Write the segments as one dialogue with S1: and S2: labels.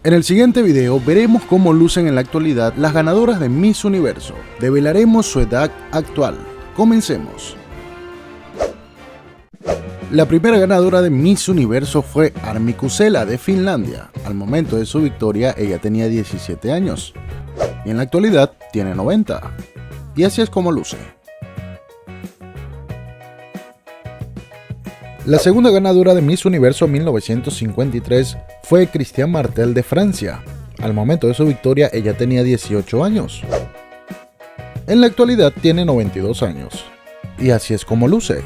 S1: En el siguiente video veremos cómo lucen en la actualidad las ganadoras de Miss Universo. Develaremos su edad actual. Comencemos. La primera ganadora de Miss Universo fue Armi Kusela de Finlandia. Al momento de su victoria ella tenía 17 años y en la actualidad tiene 90. Y así es como luce. La segunda ganadora de Miss Universo 1953 fue Christiane Martel de Francia. Al momento de su victoria ella tenía 18 años. En la actualidad tiene 92 años. Y así es como luce.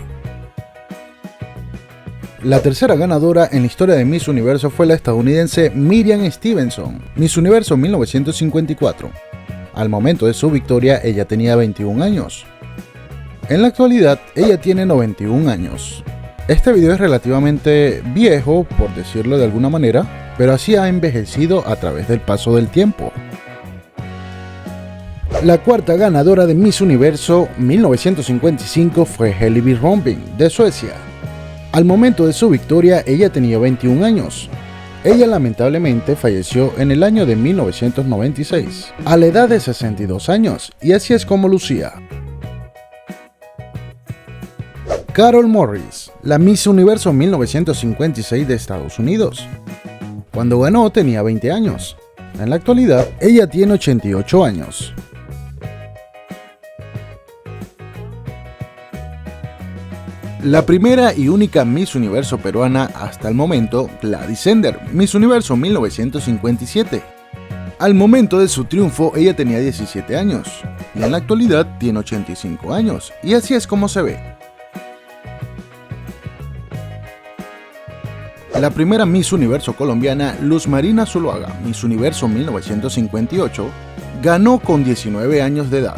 S1: La tercera ganadora en la historia de Miss Universo fue la estadounidense Miriam Stevenson, Miss Universo 1954. Al momento de su victoria ella tenía 21 años. En la actualidad ella tiene 91 años. Este video es relativamente viejo, por decirlo de alguna manera, pero así ha envejecido a través del paso del tiempo. La cuarta ganadora de Miss Universo 1955 fue Hillevi Rönnbäck de Suecia. Al momento de su victoria ella tenía 21 años. Ella lamentablemente falleció en el año de 1996, a la edad de 62 años, y así es como lucía. Carol Morris, la Miss Universo 1956 de Estados Unidos. Cuando ganó tenía 20 años. En la actualidad, ella tiene 88 años. La primera y única Miss Universo peruana hasta el momento, Gladys Sender, Miss Universo 1957. Al momento de su triunfo, ella tenía 17 años. Y en la actualidad tiene 85 años. Y así es como se ve. La primera Miss Universo colombiana, Luz Marina Zuluaga, Miss Universo 1958, ganó con 19 años de edad.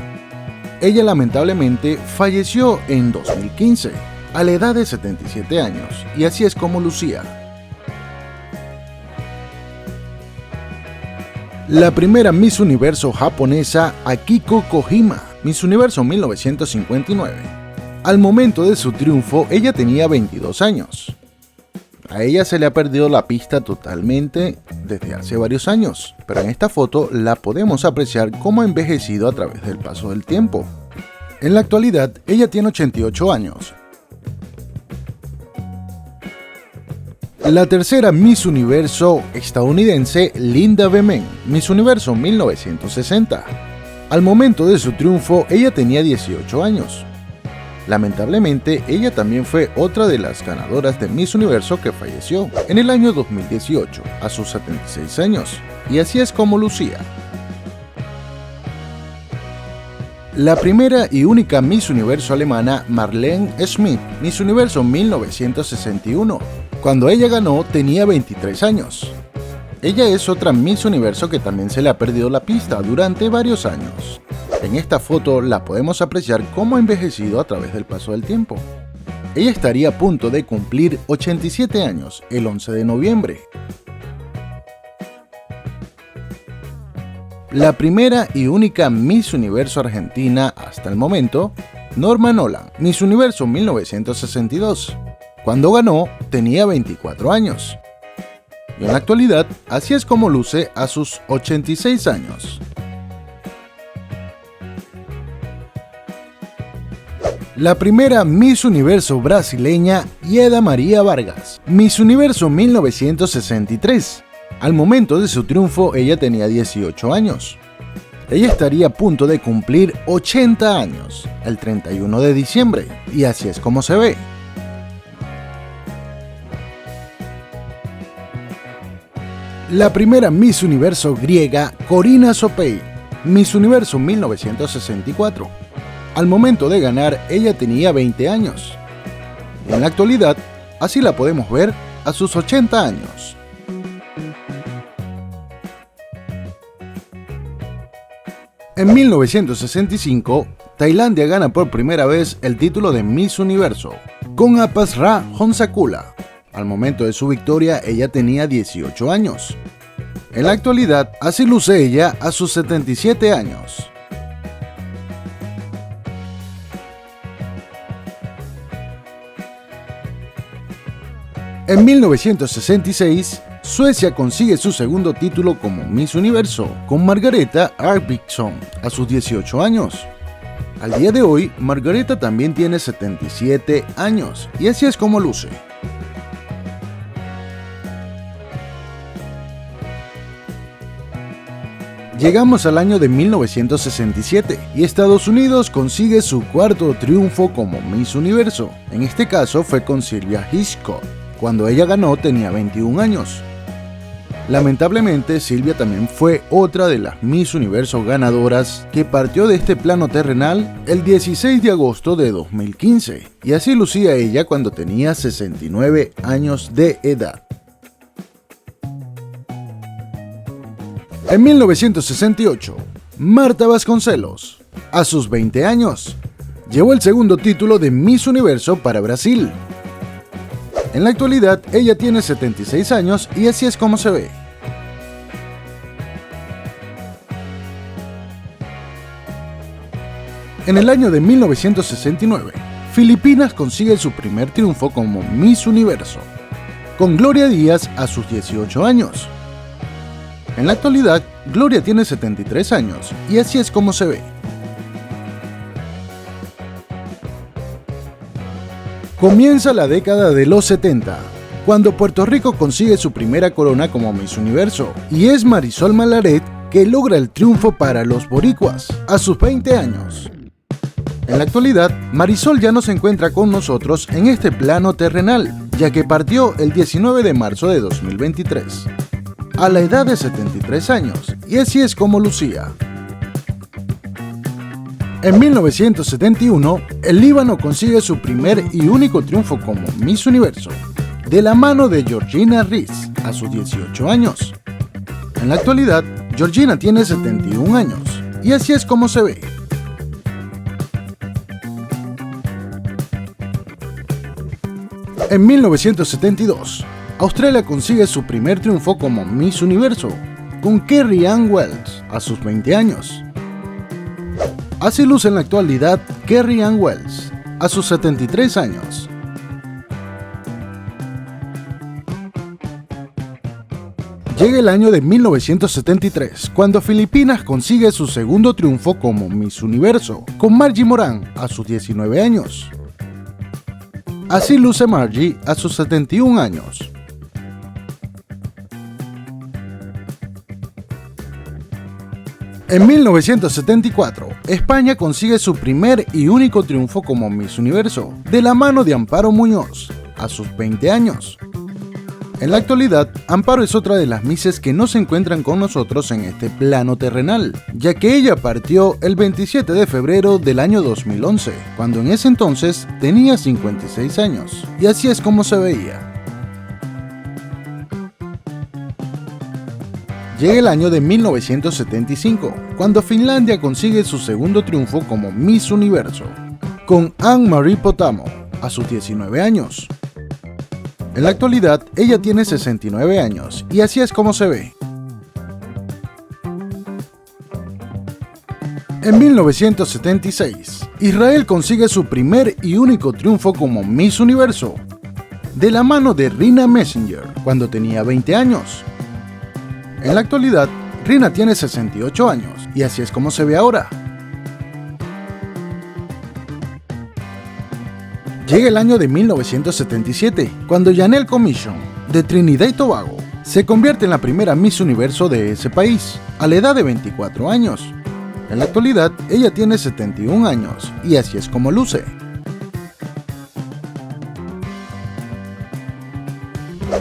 S1: Ella lamentablemente falleció en 2015, a la edad de 77 años, y así es como lucía. La primera Miss Universo japonesa, Akiko Kojima, Miss Universo 1959. Al momento de su triunfo, ella tenía 22 años. A ella se le ha perdido la pista totalmente desde hace varios años, pero en esta foto la podemos apreciar cómo ha envejecido a través del paso del tiempo. En la actualidad, ella tiene 88 años. La tercera Miss Universo estadounidense, Linda Behmen, Miss Universo 1960. Al momento de su triunfo, ella tenía 18 años. Lamentablemente, ella también fue otra de las ganadoras de Miss Universo que falleció en el año 2018, a sus 76 años, y así es como lucía. La primera y única Miss Universo alemana, Marlene Schmidt, Miss Universo 1961. Cuando ella ganó, tenía 23 años. Ella es otra Miss Universo que también se le ha perdido la pista durante varios años. En esta foto la podemos apreciar cómo ha envejecido a través del paso del tiempo. Ella estaría a punto de cumplir 87 años el 11 de noviembre. La primera y única Miss Universo argentina hasta el momento, Norma Nolan, Miss Universo 1962. Cuando ganó, tenía 24 años. Y en la actualidad, así es como luce a sus 86 años. La primera Miss Universo brasileña, Ieda Maria Vargas, Miss Universo 1963. Al momento de su triunfo, ella tenía 18 años. Ella estaría a punto de cumplir 80 años, el 31 de diciembre, y así es como se ve. La primera Miss Universo griega, Corina Sopei, Miss Universo 1964. Al momento de ganar, ella tenía 20 años. En la actualidad, así la podemos ver a sus 80 años. En 1965, Tailandia gana por primera vez el título de Miss Universo, con Apasra Honsakula. Al momento de su victoria, ella tenía 18 años. En la actualidad, así luce ella a sus 77 años. En 1966, Suecia consigue su segundo título como Miss Universo, con Margareta Arvidsson a sus 18 años. Al día de hoy, Margareta también tiene 77 años, y así es como luce. Llegamos al año de 1967 y Estados Unidos consigue su cuarto triunfo como Miss Universo. En este caso fue con Sylvia Hitchcock. Cuando ella ganó tenía 21 años. Lamentablemente, Sylvia también fue otra de las Miss Universo ganadoras que partió de este plano terrenal el 16 de agosto de 2015, y así lucía ella cuando tenía 69 años de edad. En 1968, Marta Vasconcelos, a sus 20 años, llevó el segundo título de Miss Universo para Brasil. En la actualidad, ella tiene 76 años y así es como se ve. En el año de 1969, Filipinas consigue su primer triunfo como Miss Universo, con Gloria Díaz a sus 18 años. En la actualidad, Gloria tiene 73 años y así es como se ve. Comienza la década de los 70, cuando Puerto Rico consigue su primera corona como Miss Universo, y es Marisol Malaret que logra el triunfo para los boricuas a sus 20 años. En la actualidad, Marisol ya no se encuentra con nosotros en este plano terrenal, ya que partió el 19 de marzo de 2023. A la edad de 73 años, y así es como lucía. En 1971, el Líbano consigue su primer y único triunfo como Miss Universo, de la mano de Georgina Riz, a sus 18 años. En la actualidad, Georgina tiene 71 años, y así es como se ve. En 1972, Australia consigue su primer triunfo como Miss Universo, con Kerry Ann Wells a sus 20 años. Así luce en la actualidad Kerry Ann Wells a sus 73 años. Llega el año de 1973, cuando Filipinas consigue su segundo triunfo como Miss Universo, con Margie Moran a sus 19 años. Así luce Margie a sus 71 años. En 1974, España consigue su primer y único triunfo como Miss Universo, de la mano de Amparo Muñoz, a sus 20 años. En la actualidad, Amparo es otra de las Misses que no se encuentran con nosotros en este plano terrenal, ya que ella partió el 27 de febrero del año 2011, cuando en ese entonces tenía 56 años, y así es como se veía. Llega el año de 1975, cuando Finlandia consigue su segundo triunfo como Miss Universo, con Ann-Marie Potamo, a sus 19 años. En la actualidad, ella tiene 69 años, y así es como se ve. En 1976, Israel consigue su primer y único triunfo como Miss Universo, de la mano de Rina Messenger, cuando tenía 20 años. En la actualidad, Rina tiene 68 años, y así es como se ve ahora. Llega el año de 1977, cuando Janelle Commission, de Trinidad y Tobago, se convierte en la primera Miss Universo de ese país, a la edad de 24 años. En la actualidad, ella tiene 71 años, y así es como luce.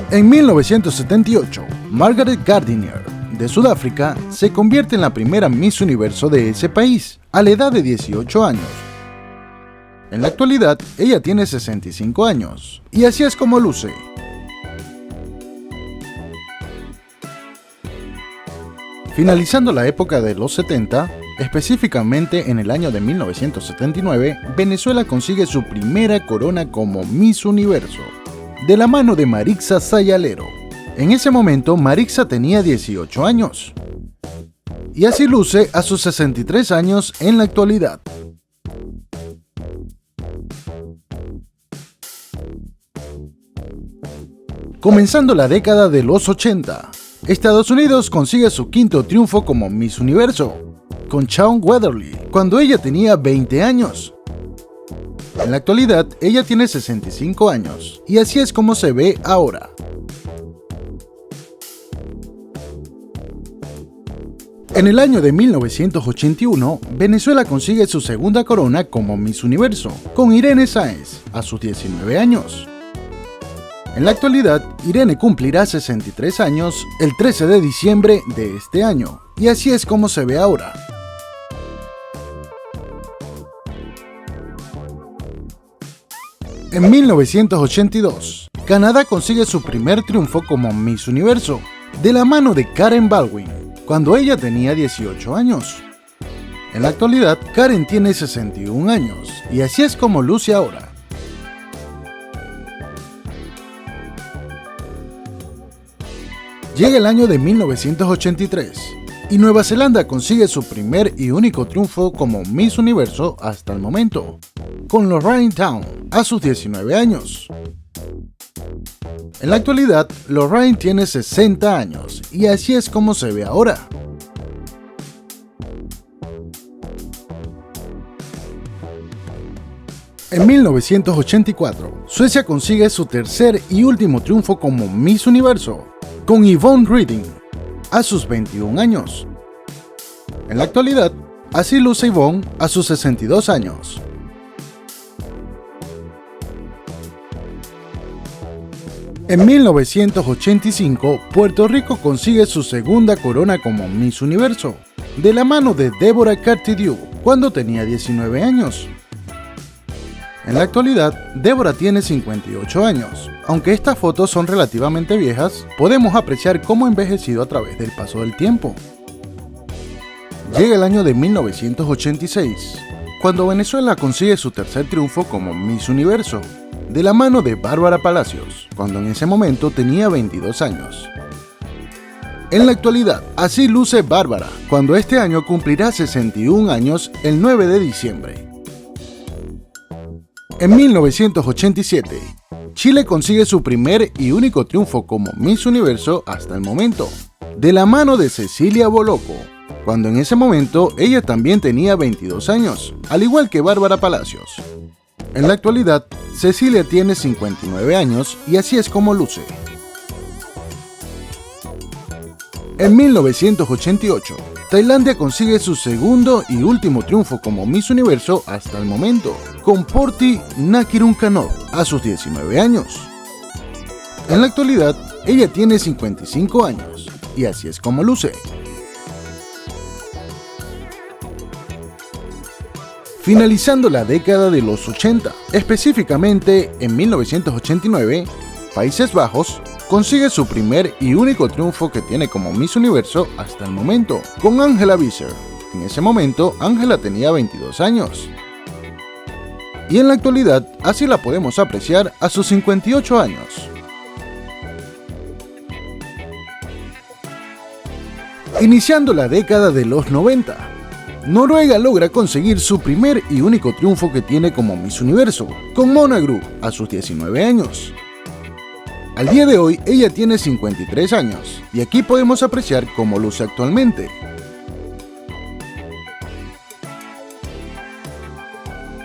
S1: En 1978, Margaret Gardiner, de Sudáfrica, se convierte en la primera Miss Universo de ese país, a la edad de 18 años. En la actualidad, ella tiene 65 años, y así es como luce. Finalizando la época de los 70, específicamente en el año de 1979, Venezuela consigue su primera corona como Miss Universo, de la mano de Marixa Sayalero. En ese momento, Marixa tenía 18 años, y así luce a sus 63 años en la actualidad. Comenzando la década de los 80, Estados Unidos consigue su quinto triunfo como Miss Universo, con Shawn Weatherly, cuando ella tenía 20 años. En la actualidad, ella tiene 65 años, y así es como se ve ahora. En el año de 1981, Venezuela consigue su segunda corona como Miss Universo, con Irene Sáenz, a sus 19 años. En la actualidad, Irene cumplirá 63 años el 13 de diciembre de este año, y así es como se ve ahora. En 1982, Canadá consigue su primer triunfo como Miss Universo, de la mano de Karen Baldwin, cuando ella tenía 18 años. En la actualidad, Karen tiene 61 años, y así es como luce ahora. Llega el año de 1983, y Nueva Zelanda consigue su primer y único triunfo como Miss Universo hasta el momento, con Lorraine Town, a sus 19 años. En la actualidad, Lorraine tiene 60 años, y así es como se ve ahora. En 1984, Suecia consigue su tercer y último triunfo como Miss Universo, con Yvonne Reading, a sus 21 años. En la actualidad, así luce Yvonne a sus 62 años. En 1985, Puerto Rico consigue su segunda corona como Miss Universo, de la mano de Deborah Cartier, cuando tenía 19 años. En la actualidad, Deborah tiene 58 años. Aunque estas fotos son relativamente viejas, podemos apreciar cómo ha envejecido a través del paso del tiempo. Llega el año de 1986, cuando Venezuela consigue su tercer triunfo como Miss Universo, de la mano de Bárbara Palacios, cuando en ese momento tenía 22 años. En la actualidad, así luce Bárbara, cuando este año cumplirá 61 años el 9 de diciembre. En 1987, Chile consigue su primer y único triunfo como Miss Universo hasta el momento, de la mano de Cecilia Boloco, cuando en ese momento ella también tenía 22 años, al igual que Bárbara Palacios. En la actualidad, Cecilia tiene 59 años y así es como luce. En 1988, Tailandia consigue su segundo y último triunfo como Miss Universo hasta el momento, con Porti Nakirunkanot, a sus 19 años. En la actualidad, ella tiene 55 años, y así es como luce. Finalizando la década de los 80, específicamente en 1989, Países Bajos consigue su primer y único triunfo que tiene como Miss Universo hasta el momento, con Angela Visser. En ese momento, Angela tenía 22 años. Y en la actualidad, así la podemos apreciar a sus 58 años. Iniciando la década de los 90, Noruega logra conseguir su primer y único triunfo que tiene como Miss Universo, con Mona Gram, a sus 19 años. Al día de hoy, ella tiene 53 años, y aquí podemos apreciar cómo luce actualmente.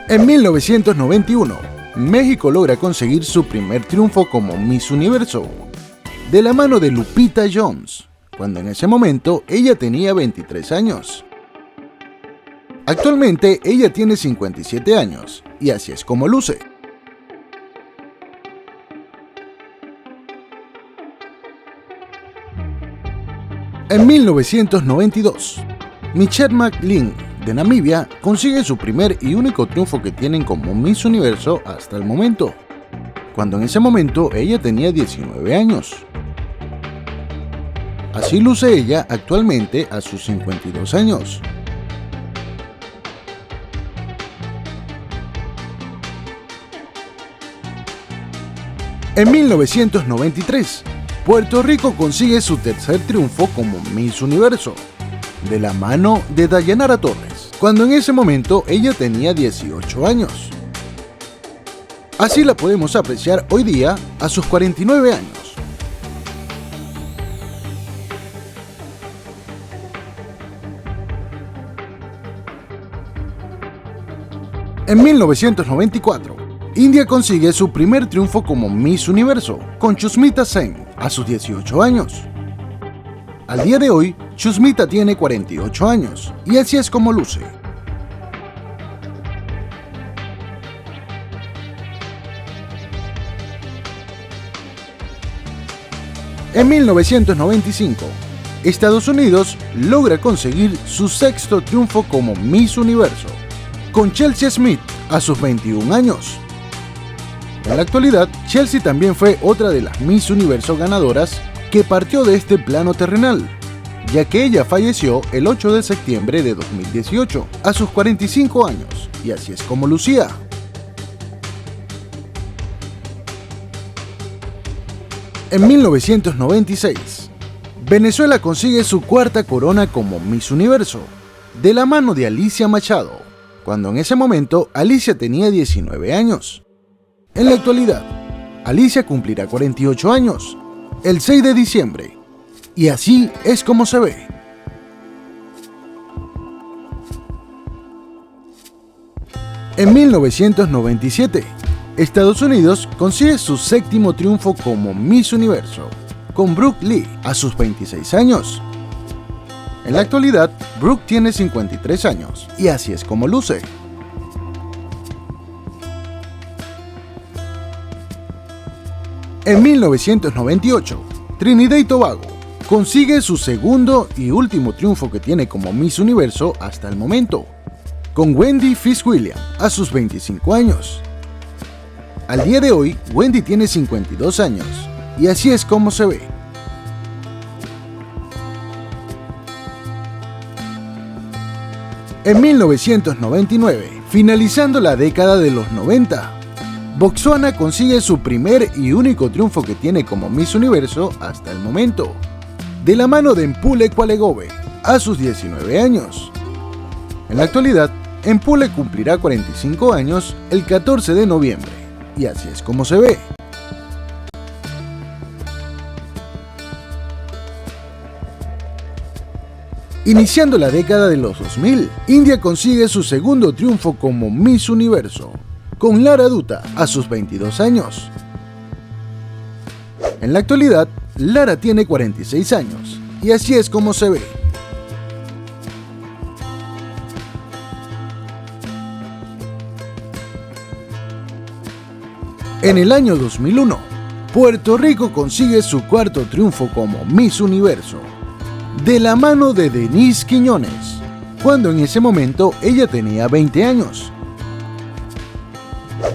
S1: En 1991, México logra conseguir su primer triunfo como Miss Universo, de la mano de Lupita Jones, cuando en ese momento ella tenía 23 años. Actualmente, ella tiene 57 años, y así es como luce. En 1992, Michelle McLean, de Namibia, consigue su primer y único triunfo que tienen como Miss Universo hasta el momento, cuando en ese momento ella tenía 19 años. Así luce ella actualmente a sus 52 años. En 1993, Puerto Rico consigue su tercer triunfo como Miss Universo, de la mano de Dayanara Torres, cuando en ese momento ella tenía 18 años. Así la podemos apreciar hoy día a sus 49 años, En 1994, India consigue su primer triunfo como Miss Universo con Shusmita Sen a sus 18 años. Al día de hoy, Shusmita tiene 48 años y así es como luce. En 1995, Estados Unidos logra conseguir su sexto triunfo como Miss Universo, con Chelsea Smith a sus 21 años. En la actualidad, Chelsea también fue otra de las Miss Universo ganadoras que partió de este plano terrenal, ya que ella falleció el 8 de septiembre de 2018, a sus 45 años, y así es como lucía. En 1996, Venezuela consigue su cuarta corona como Miss Universo, de la mano de Alicia Machado, cuando en ese momento Alicia tenía 19 años. En la actualidad, Alicia cumplirá 48 años, el 6 de diciembre, y así es como se ve. En 1997, Estados Unidos consigue su séptimo triunfo como Miss Universo, con Brooke Lee a sus 26 años. En la actualidad, Brooke tiene 53 años, y así es como luce. En 1998, Trinidad y Tobago consigue su segundo y último triunfo que tiene como Miss Universo hasta el momento, con Wendy Fitzwilliam a sus 25 años. Al día de hoy, Wendy tiene 52 años, y así es como se ve. En 1999, finalizando la década de los 90, Botswana consigue su primer y único triunfo que tiene como Miss Universo hasta el momento, de la mano de Mpule Kwalegobe, a sus 19 años. En la actualidad, Mpule cumplirá 45 años el 14 de noviembre, y así es como se ve. Iniciando la década de los 2000, India consigue su segundo triunfo como Miss Universo, con Lara Dutta a sus 22 años. En la actualidad, Lara tiene 46 años, y así es como se ve. En el año 2001, Puerto Rico consigue su cuarto triunfo como Miss Universo, de la mano de Denise Quiñones, cuando en ese momento ella tenía 20 años.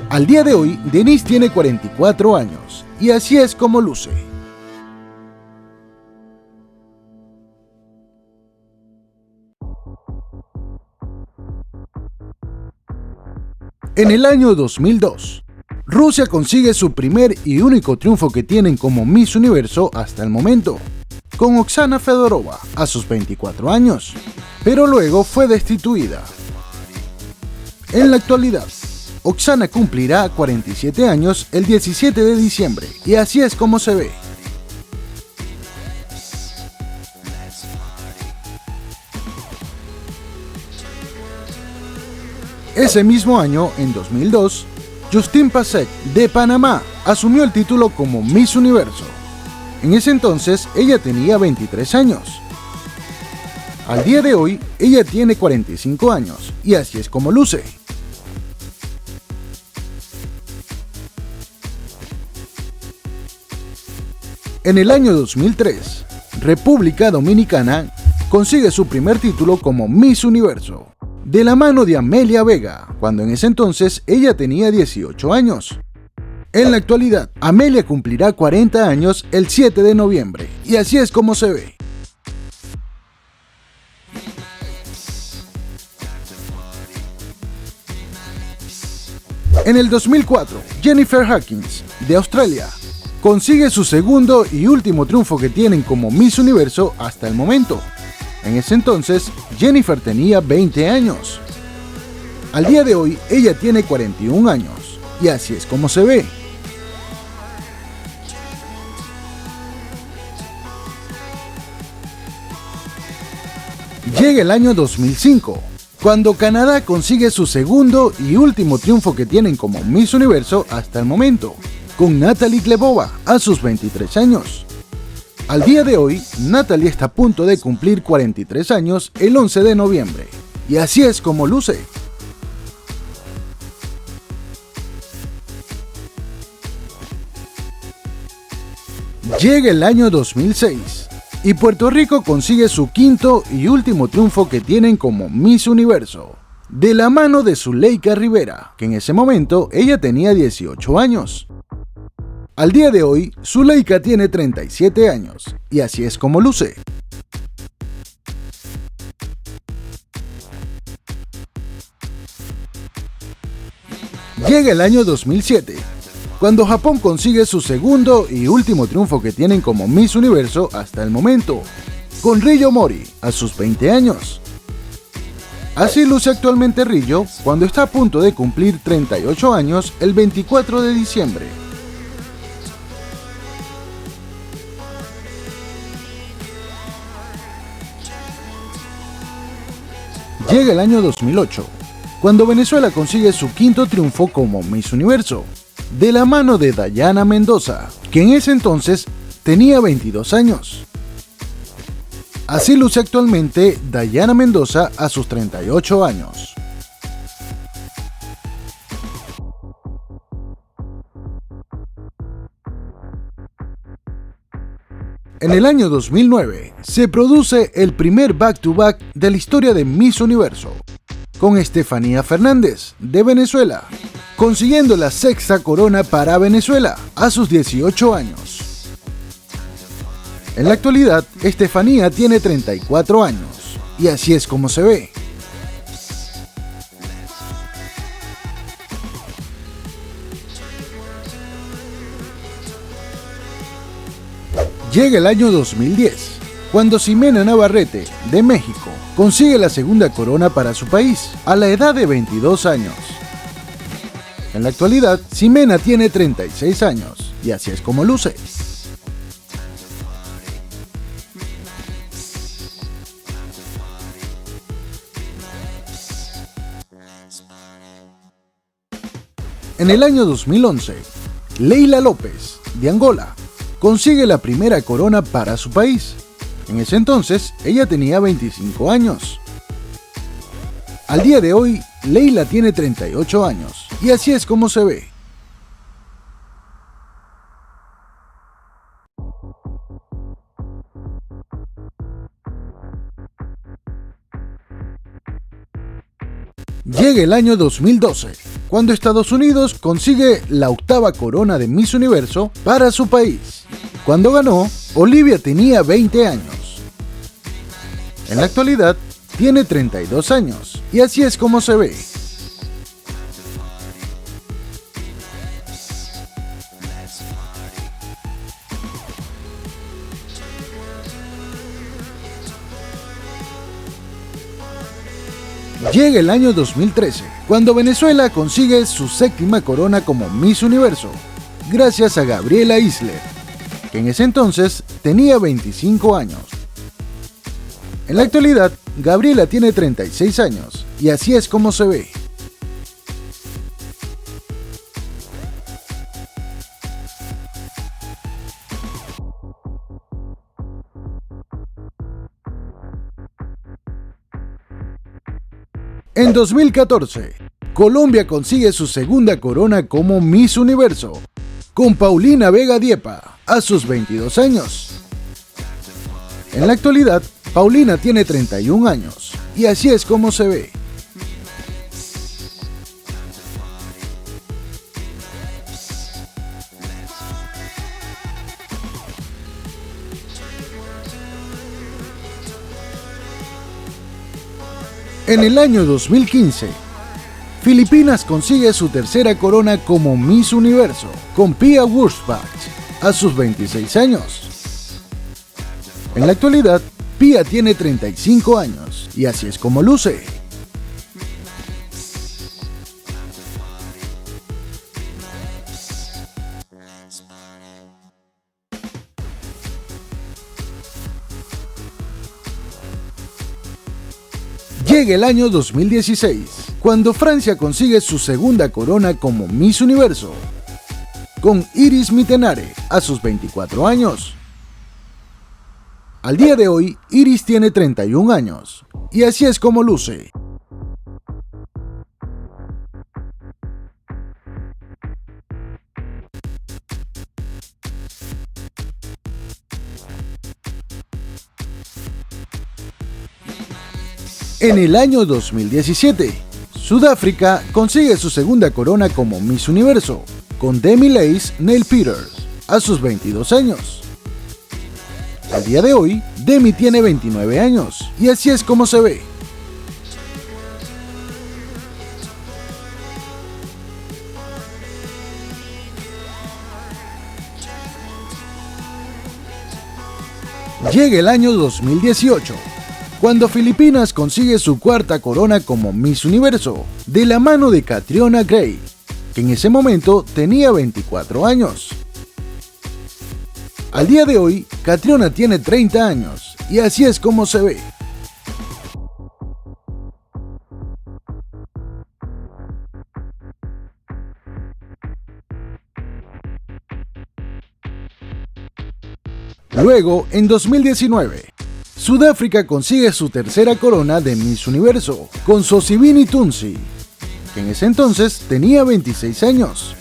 S1: Al día de hoy, Denise tiene 44 años, y así es como luce. En el año 2002, Rusia consigue su primer y único triunfo que tienen como Miss Universo hasta el momento, con Oksana Fedorova a sus 24 años, pero luego fue destituida. En la actualidad, Oksana cumplirá 47 años el 17 de diciembre, y así es como se ve. Ese mismo año, en 2002, Justine Pasek, de Panamá, asumió el título como Miss Universo. En ese entonces, ella tenía 23 años. Al día de hoy, ella tiene 45 años, y así es como luce. En el año 2003, República Dominicana consigue su primer título como Miss Universo, de la mano de Amelia Vega, cuando en ese entonces ella tenía 18 años. En la actualidad, Amelia cumplirá 40 años el 7 de noviembre, y así es como se ve. En el 2004, Jennifer Hawkins, de Australia, consigue su segundo y último triunfo que tienen como Miss Universo hasta el momento. En ese entonces, Jennifer tenía 20 años. Al día de hoy, ella tiene 41 años, y así es como se ve. Llega el año 2005, cuando Canadá consigue su segundo y último triunfo que tienen como Miss Universo hasta el momento, con Natalie Glebova a sus 23 años. Al día de hoy, Natalie está a punto de cumplir 43 años el 11 de noviembre, y así es como luce. Llega el año 2006 y Puerto Rico consigue su quinto y último triunfo que tienen como Miss Universo, de la mano de Zuleika Rivera, que en ese momento ella tenía 18 años. Al día de hoy, Zuleika tiene 37 años, y así es como luce. Llega el año 2007, cuando Japón consigue su segundo y último triunfo que tienen como Miss Universo hasta el momento, con Riyo Mori a sus 20 años. Así luce actualmente Riyo cuando está a punto de cumplir 38 años el 24 de diciembre. Llega el año 2008, cuando Venezuela consigue su quinto triunfo como Miss Universo, de la mano de Dayana Mendoza, que en ese entonces tenía 22 años. Así luce actualmente Dayana Mendoza a sus 38 años. En el año 2009 se produce el primer back-to-back de la historia de Miss Universo, con Estefanía Fernández, de Venezuela, consiguiendo la sexta corona para Venezuela a sus 18 años. En la actualidad, Estefanía tiene 34 años, y así es como se ve. Llega el año 2010, cuando Ximena Navarrete, de México, consigue la segunda corona para su país, a la edad de 22 años. En la actualidad, Ximena tiene 36 años, y así es como luce. En el año 2011, Leila López, de Angola, consigue la primera corona para su país. En ese entonces, ella tenía 25 años. Al día de hoy, Leila tiene 38 años, y así es como se ve. Llega el año 2012, cuando Estados Unidos consigue la octava corona de Miss Universo para su país. Cuando ganó, Olivia tenía 20 años. En la actualidad, tiene 32 años, y así es como se ve. Llega el año 2013, cuando Venezuela consigue su séptima corona como Miss Universo, gracias a Gabriela Isler, que en ese entonces tenía 25 años. En la actualidad, Gabriela tiene 36 años, y así es como se ve. En 2014, Colombia consigue su segunda corona como Miss Universo, con Paulina Vega Diepa, a sus 22 años. En la actualidad, Paulina tiene 31 años, y así es como se ve. En el año 2015, Filipinas consigue su tercera corona como Miss Universo, con Pia Wurtzbach, a sus 26 años. En la actualidad, Pia tiene 35 años, y así es como luce. Llega el año 2016, cuando Francia consigue su segunda corona como Miss Universo, con Iris Mittenare a sus 24 años. Al día de hoy, Iris tiene 31 años, y así es como luce. En el año 2017, Sudáfrica consigue su segunda corona como Miss Universo, con Demi-Leigh Nel-Peters, a sus 22 años. Al día de hoy, Demi tiene 29 años, y así es como se ve. Llega el año 2018, cuando Filipinas consigue su cuarta corona como Miss Universo, de la mano de Catriona Gray, que en ese momento tenía 24 años. Al día de hoy, Catriona tiene 30 años, y así es como se ve. Luego, en 2019, Sudáfrica consigue su tercera corona de Miss Universo, con Sosibini Tunsi, que en ese entonces tenía 26 años.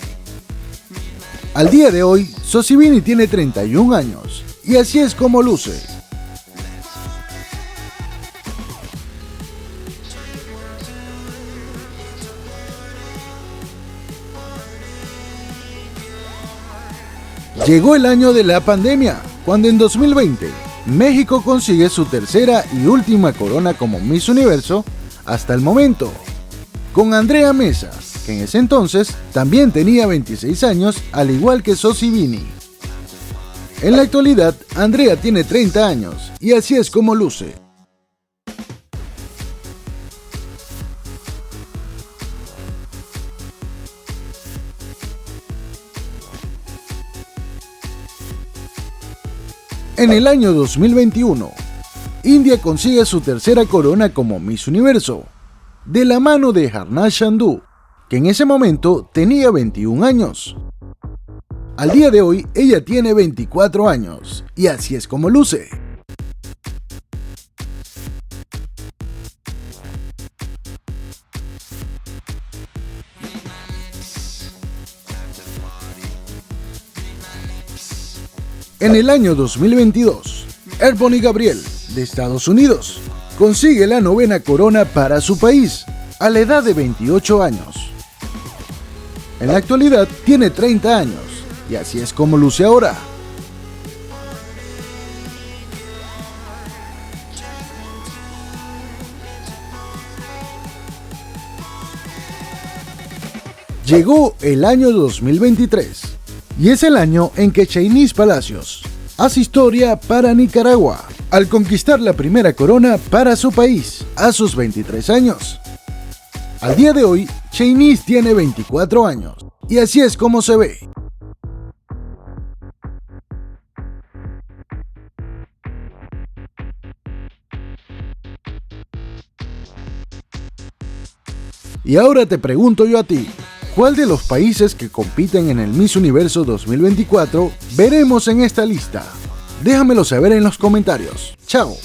S1: Al día de hoy, Sosibini tiene 31 años, y así es como luce. Llegó el año de la pandemia, cuando en 2020, México consigue su tercera y última corona como Miss Universo hasta el momento, con Andrea Meza, que en ese entonces también tenía 26 años, al igual que Sosibini. En la actualidad, Andrea tiene 30 años, y así es como luce. En el año 2021, India consigue su tercera corona como Miss Universo, de la mano de Harnash Sandhu, que en ese momento tenía 21 años. Al día de hoy, ella tiene 24 años, y así es como luce. En el año 2022, Ebony Gabriel, de Estados Unidos, consigue la novena corona para su país, a la edad de 28 años. En la actualidad tiene 30 años, y así es como luce ahora. Llegó el año 2023, y es el año en que Chainis Palacios hace historia para Nicaragua, al conquistar la primera corona para su país, a sus 23 años. Al día de hoy, Chainis tiene 24 años, y así es como se ve. Y ahora te pregunto yo a ti, ¿cuál de los países que compiten en el Miss Universo 2024 veremos en esta lista? Déjamelo saber en los comentarios. ¡Chao!